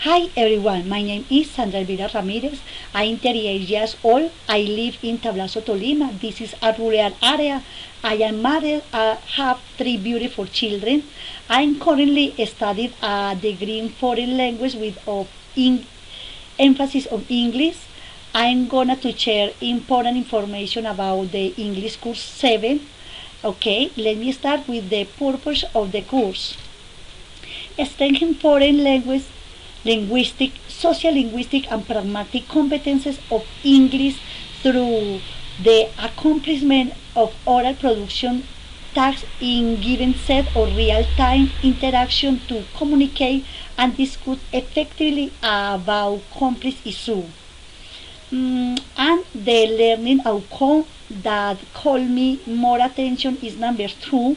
Hi everyone, my name is Sandra Ramírez. I'm 38 years old. I live in Tablazo, Tolima. This is a rural area. I am married. I have three beautiful children. I'm currently studying a degree in foreign language with emphasis on English. I'm gonna to share important information about the English course 7. Okay, let me start with the purpose of the course. Strengthen foreign language, linguistic, sociolinguistic, and pragmatic competences of English through the accomplishment of oral production tasks in given set or real-time interaction to communicate and discuss effectively about complex issues. And the learning outcome that called me more attention is number 2,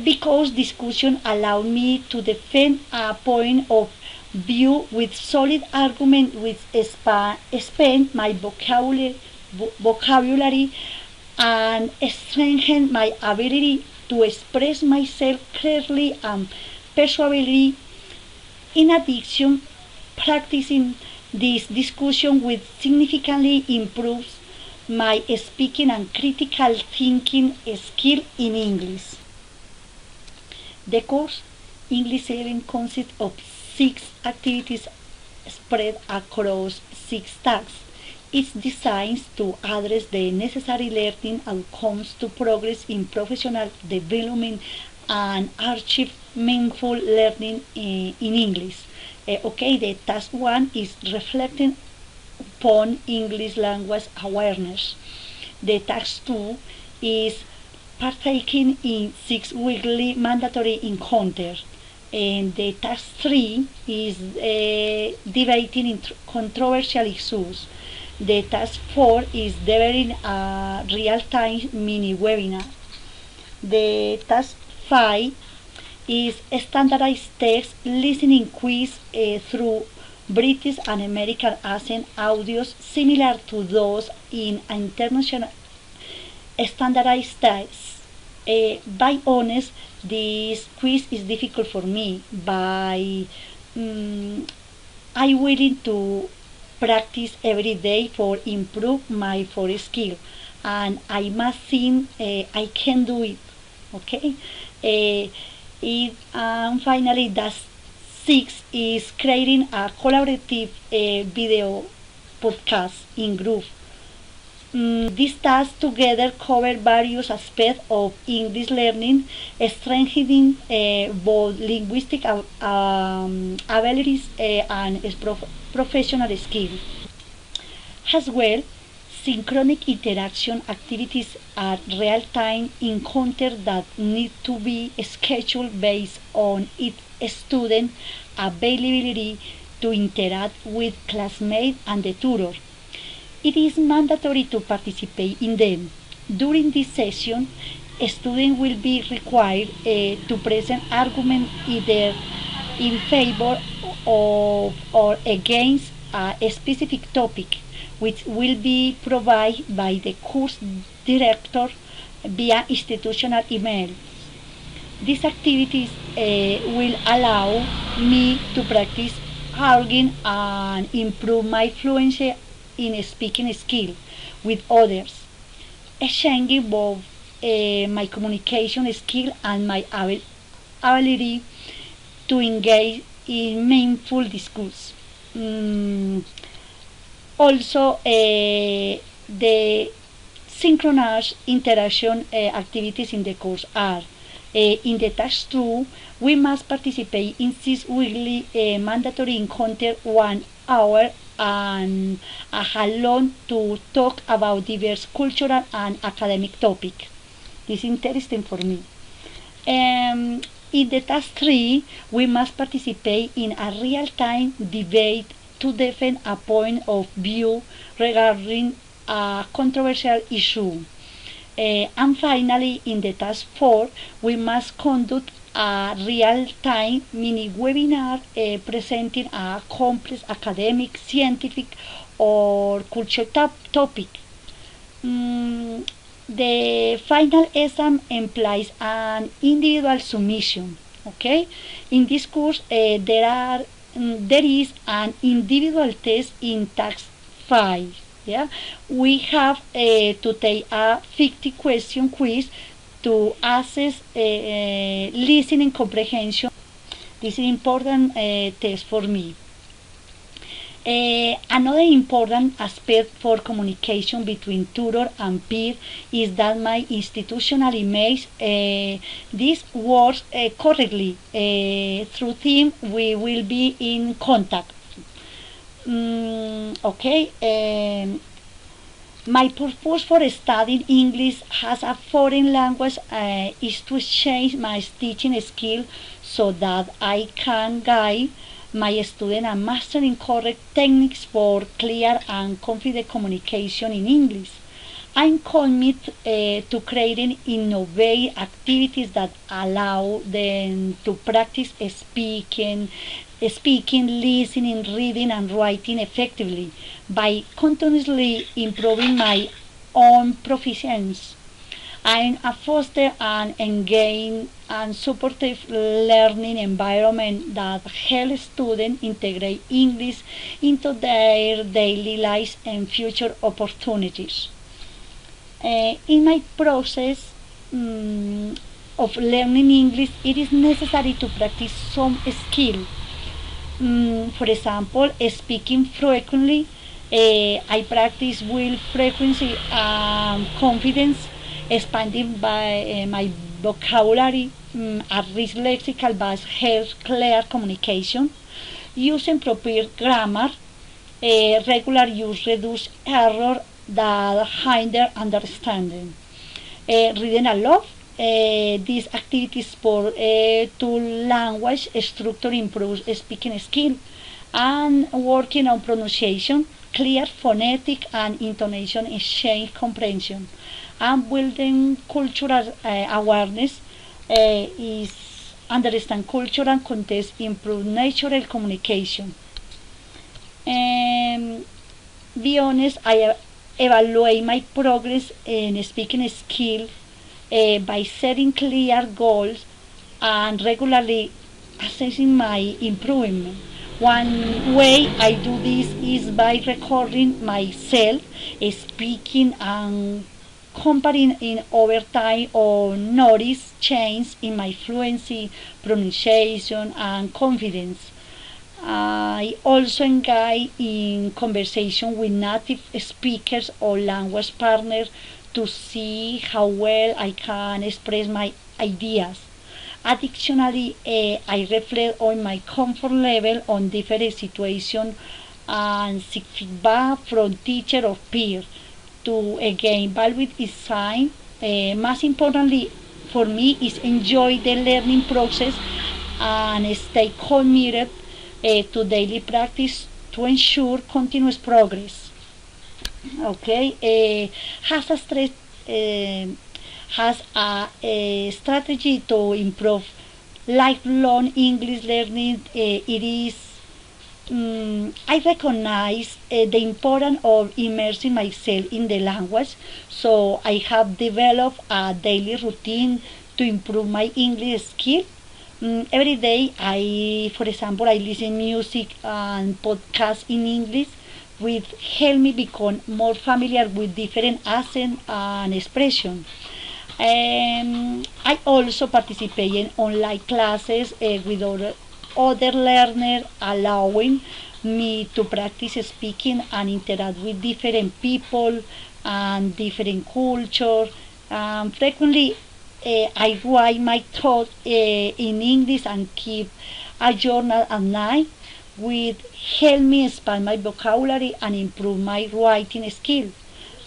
because discussion allowed me to defend a point of view with solid argument, which expand my vocabulary and strengthen my ability to express myself clearly and persuasively. In addition, practicing this discussion will significantly improve my speaking and critical thinking skill in English. The course English 7 consists of 6 activities spread across 6 tasks. It's designed to address the necessary learning outcomes to progress in professional development and achieve meaningful learning in English. The task 1 is reflecting upon English language awareness. The task 2 is partaking in 6 weekly mandatory encounters. And the task 3 is debating in controversial issues. The task 4 is delivering a real-time mini webinar. The task 5 is standardized text listening quiz through British and American accent audios similar to those in international standardized tests. By honest, this quiz is difficult for me. I'm willing to practice every day for improve my foreign skill, and I must think I can do it. Okay. And finally, the 6 is creating a collaborative video podcast in group. These tasks together cover various aspects of English learning, strengthening both linguistic abilities and professional skills. As well, synchronic interaction activities are real-time encounters that need to be scheduled based on each student's availability to interact with classmates and the tutor. It is mandatory to participate in them. During this session, a student will be required to present argument either in favor of or against a specific topic, which will be provided by the course director via institutional email. These activities will allow me to practice arguing and improve my fluency in speaking skill with others, exchanging both my communication skill and my ability to engage in meaningful discourse. Also, the synchronous interaction activities in the course are in the task 2, we must participate in 6 weekly mandatory encounter 1 hour and a half to talk about diverse cultural and academic topics. This is interesting for me. In the task 3, we must participate in a real-time debate to defend a point of view regarding a controversial issue. And finally, in the task 4, we must conduct a real-time mini webinar presenting a complex academic, scientific, or cultural topic. The final exam implies an individual submission. Okay, in this course there are there is an individual test in task 5. Yeah, we have to take a 50 question quiz to assess listening comprehension. This is an important test for me. Another important aspect for communication between tutor and peer is that my institutional makes this works correctly. Through team, we will be in contact. Okay. My purpose for studying English as a foreign language is to exchange my teaching skill so that I can guide my students and mastering correct techniques for clear and confident communication in English. I'm committed to creating innovative activities that allow them to practice speaking, listening, reading, and writing effectively by continuously improving my own proficiency. I'm a foster and engage and supportive learning environment that helps students integrate English into their daily lives and future opportunities. In my process of learning English, it is necessary to practice some skill. For example, speaking frequently, I practice with frequency and confidence, expanding by my vocabulary, a rich lexical base helps clear communication, using proper grammar, regular use reduce error that hinder understanding. Reading a lot. These activities for to language structure improves speaking skill and working on pronunciation, clear phonetic and intonation exchange comprehension and building cultural awareness is understand culture and context improve natural communication. Be honest, I evaluate my progress in speaking skill by setting clear goals and regularly assessing my improvement. One way I do this is by recording myself speaking and comparing in over time or notice change in my fluency, pronunciation, and confidence. I also engage in conversation with native speakers or language partners to see how well I can express my ideas. Additionally, I reflect on my comfort level on different situations and seek feedback from teacher or peer to again value design. Most importantly for me is enjoy the learning process and stay committed to daily practice to ensure continuous progress. Okay, has a strategy to improve lifelong English learning. It is I recognize the importance of immersing myself in the language, so I have developed a daily routine to improve my English skill. Every day, for example, I listen music and podcasts in English, which help me become more familiar with different accents and expression. I also participate in online classes with other learners, allowing me to practice speaking and interact with different people and different cultures. Frequently, I write my thoughts in English and keep a journal at night, which help me expand my vocabulary and improve my writing skill.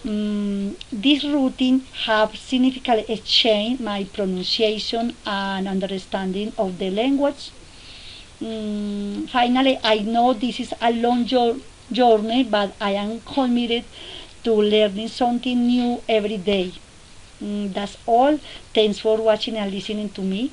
This routine have significantly changed my pronunciation and understanding of the language. Finally, I know this is a long journey, but I am committed to learning something new every day. That's all. Thanks for watching and listening to me.